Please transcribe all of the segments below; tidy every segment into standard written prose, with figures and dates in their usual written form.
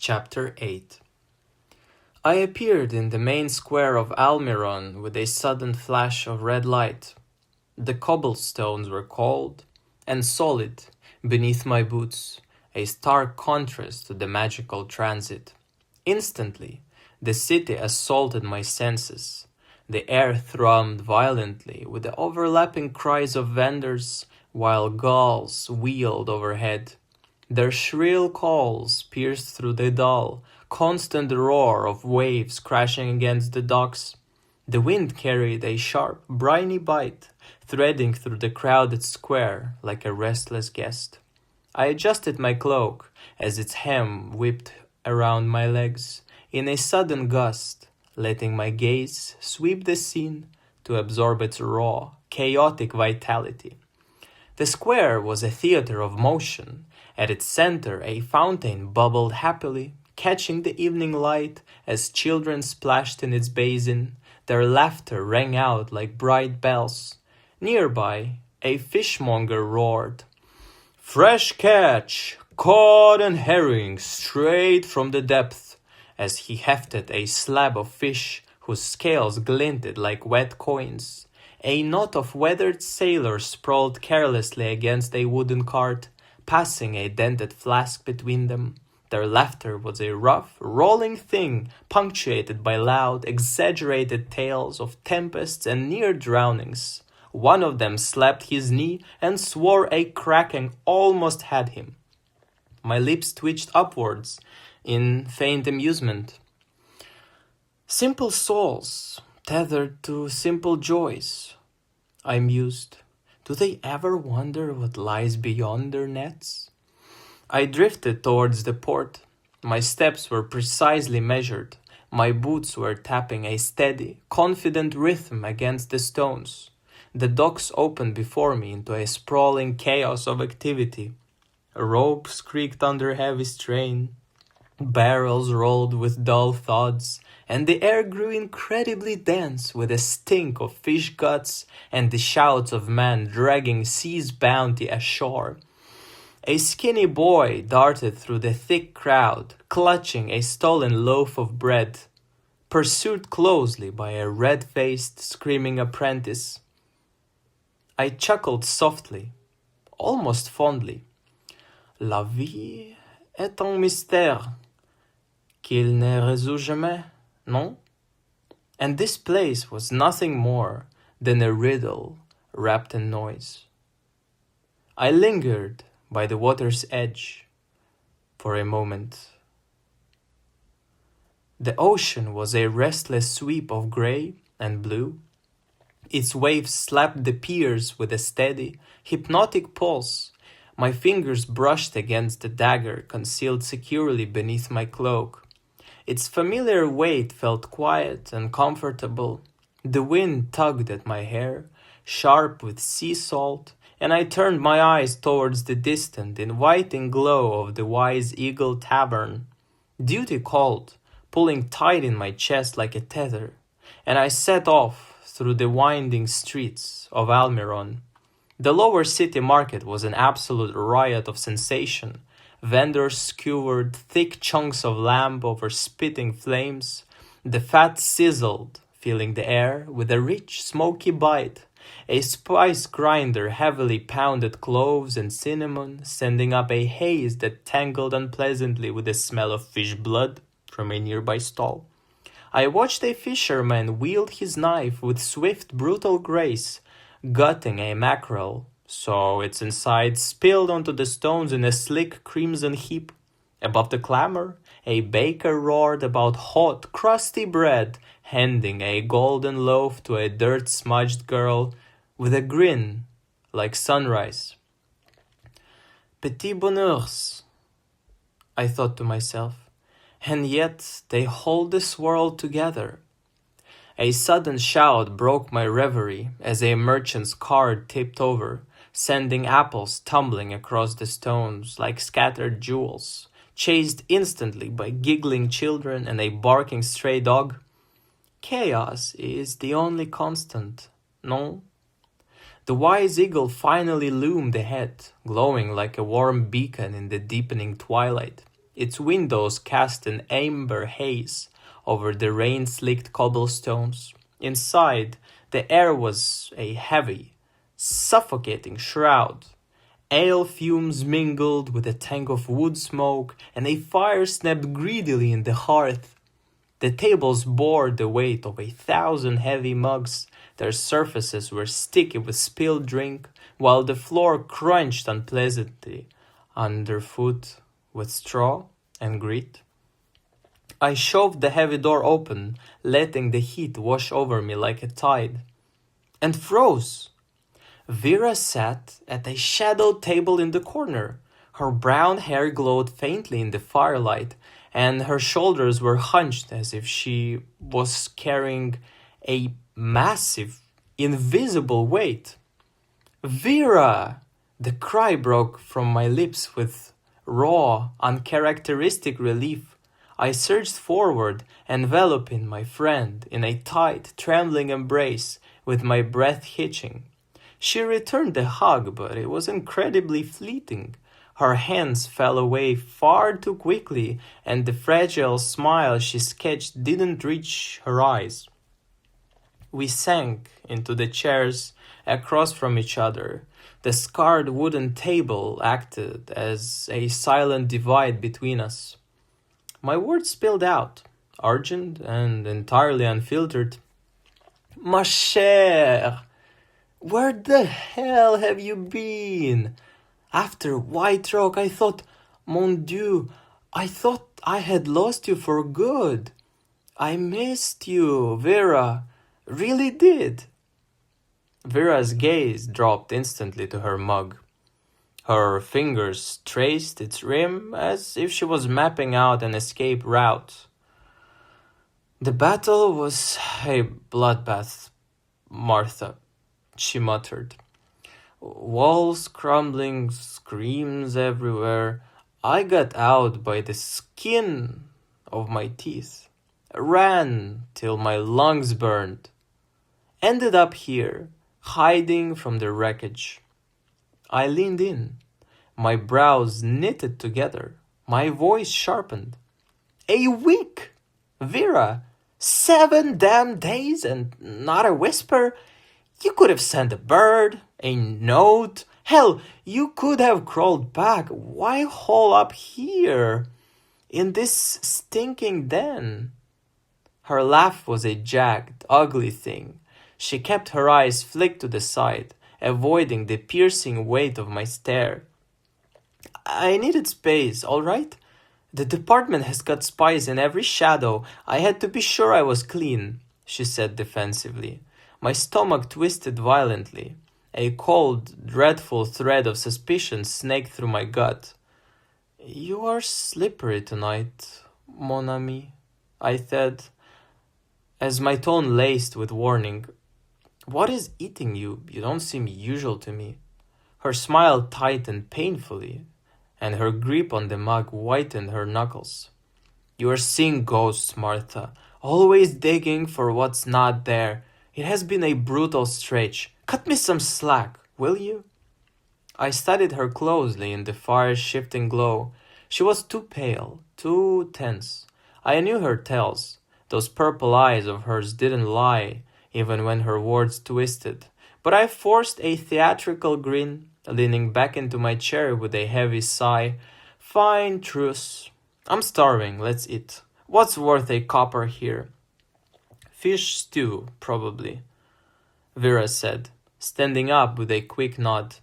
Chapter 8 I appeared in the main square of Almiron with a sudden flash of red light. The cobblestones were cold and solid beneath my boots, a stark contrast to the magical transit. Instantly, the city assaulted my senses. The air thrummed violently with the overlapping cries of vendors, while gulls wheeled overhead. Their shrill calls pierced through the dull, constant roar of waves crashing against the docks. The wind carried a sharp, briny bite, threading through the crowded square like a restless guest. I adjusted my cloak as its hem whipped around my legs in a sudden gust, letting my gaze sweep the scene to absorb its raw, chaotic vitality. The square was a theater of motion. At its center, a fountain bubbled happily, catching the evening light as children splashed in its basin. Their laughter rang out like bright bells. Nearby, a fishmonger roared, "Fresh catch! Cod and herring straight from the depth," as he hefted a slab of fish whose scales glinted like wet coins. A knot of weathered sailors sprawled carelessly against a wooden cart, passing a dented flask between them. Their laughter was a rough, rolling thing, punctuated by loud, exaggerated tales of tempests and near drownings. One of them slapped his knee and swore a kraken almost had him. My lips twitched upwards in faint amusement. Simple souls, tethered to simple joys, I mused. Do they ever wonder what lies beyond their nets? I drifted towards the port. My steps were precisely measured. My boots were tapping a steady, confident rhythm against the stones. The docks opened before me into a sprawling chaos of activity. Ropes creaked under heavy strain. Barrels rolled with dull thuds, and the air grew incredibly dense with the stink of fish guts and the shouts of men dragging sea's bounty ashore. A skinny boy darted through the thick crowd, clutching a stolen loaf of bread, pursued closely by a red-faced, screaming apprentice. I chuckled softly, almost fondly. La vie est un mystère qu'il ne résout jamais, non? And this place was nothing more than a riddle wrapped in noise. I lingered by the water's edge for a moment. The ocean was a restless sweep of grey and blue. Its waves slapped the piers with a steady, hypnotic pulse. My fingers brushed against the dagger concealed securely beneath my cloak. Its familiar weight felt quiet and comfortable. The wind tugged at my hair, sharp with sea salt, and I turned my eyes towards the distant, inviting glow of the Wise Eagle Tavern. Duty called, pulling tight in my chest like a tether, and I set off through the winding streets of Almiron. The lower city market was an absolute riot of sensation. Vendors skewered thick chunks of lamb over spitting flames. The fat sizzled, filling the air with a rich, smoky bite. A spice grinder heavily pounded cloves and cinnamon, sending up a haze that tangled unpleasantly with the smell of fish blood from a nearby stall. I watched a fisherman wield his knife with swift, brutal grace, gutting a mackerel, so its inside spilled onto the stones in a slick crimson heap. Above the clamor, a baker roared about hot, crusty bread, handing a golden loaf to a dirt-smudged girl with a grin like sunrise. Petit bonheurs, I thought to myself, and yet they hold this world together. A sudden shout broke my reverie as a merchant's cart tipped over, sending apples tumbling across the stones like scattered jewels, chased instantly by giggling children and a barking stray dog. Chaos is the only constant, no? The Wise Eagle finally loomed ahead, glowing like a warm beacon in the deepening twilight. Its windows cast an amber haze over the rain-slicked cobblestones. Inside, the air was a heavy, suffocating shroud. Ale fumes mingled with a tank of wood smoke, and a fire snapped greedily in the hearth. The tables bore the weight of 1,000 heavy mugs. Their surfaces were sticky with spilled drink, while the floor crunched unpleasantly underfoot with straw and grit. I shoved the heavy door open, letting the heat wash over me like a tide, and froze. Vera sat at a shadowed table in the corner. Her brown hair glowed faintly in the firelight, and her shoulders were hunched as if she was carrying a massive, invisible weight. Vera! The cry broke from my lips with raw, uncharacteristic relief. I surged forward, enveloping my friend in a tight, trembling embrace, with my breath hitching. She returned the hug, but it was incredibly fleeting. Her hands fell away far too quickly, and the fragile smile she sketched didn't reach her eyes. We sank into the chairs across from each other. The scarred wooden table acted as a silent divide between us. My words spilled out, urgent and entirely unfiltered. Ma chère, where the hell have you been? After White Rock, I thought, mon Dieu, I thought I had lost you for good. I missed you, Vera. Really did. Vera's gaze dropped instantly to her mug. Her fingers traced its rim as if she was mapping out an escape route. The battle was a bloodbath, Martha, she muttered. Walls crumbling, screams everywhere. I got out by the skin of my teeth. Ran till my lungs burned. Ended up here, hiding from the wreckage. I leaned in, my brows knitted together, my voice sharpened. A week! Vera, 7 damn days and not a whisper? You could have sent a bird, a note. Hell, you could have crawled back. Why hole up here, in this stinking den? Her laugh was a jagged, ugly thing. She kept her eyes flicked to the side, avoiding the piercing weight of my stare. I needed space, all right? The department has got spies in every shadow. I had to be sure I was clean, she said defensively. My stomach twisted violently. A cold, dreadful thread of suspicion snaked through my gut. You are slippery tonight, mon ami, I said, as my tone laced with warning. What is eating you? You don't seem usual to me. Her smile tightened painfully, and her grip on the mug whitened her knuckles. You are seeing ghosts, Martha, always digging for what's not there. It has been a brutal stretch. Cut me some slack, will you? I studied her closely in the fire's shifting glow. She was too pale, too tense. I knew her tells. Those purple eyes of hers didn't lie, even when her words twisted. But I forced a theatrical grin, leaning back into my chair with a heavy sigh. Fine, truce. I'm starving, let's eat. What's worth a copper here? Fish stew, probably, Vera said, standing up with a quick nod.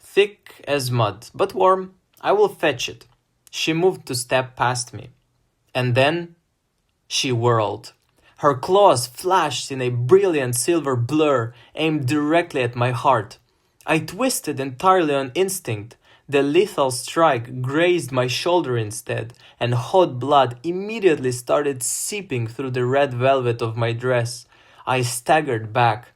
Thick as mud, but warm. I will fetch it. She moved to step past me. And then she whirled. Her claws flashed in a brilliant silver blur aimed directly at my heart. I twisted entirely on instinct. The lethal strike grazed my shoulder instead, and hot blood immediately started seeping through the red velvet of my dress. I staggered back.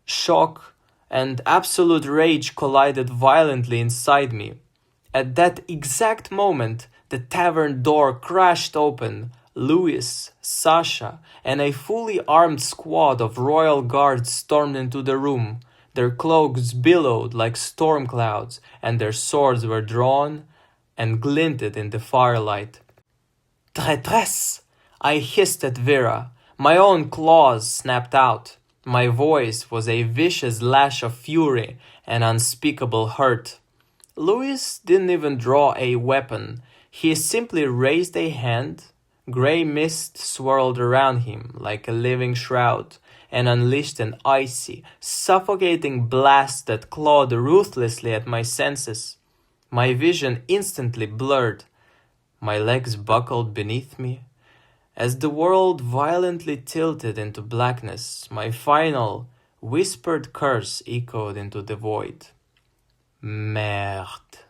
Shock and absolute rage collided violently inside me. At that exact moment, the tavern door crashed open. Louis, Sasha, and a fully armed squad of royal guards stormed into the room. Their cloaks billowed like storm clouds, and their swords were drawn and glinted in the firelight. Traîtresse! I hissed at Vera. My own claws snapped out. My voice was a vicious lash of fury and unspeakable hurt. Louis didn't even draw a weapon. He simply raised a hand. Grey mist swirled around him like a living shroud and unleashed an icy, suffocating blast that clawed ruthlessly at my senses. My vision instantly blurred. My legs buckled beneath me. As the world violently tilted into blackness, my final, whispered curse echoed into the void. Merde.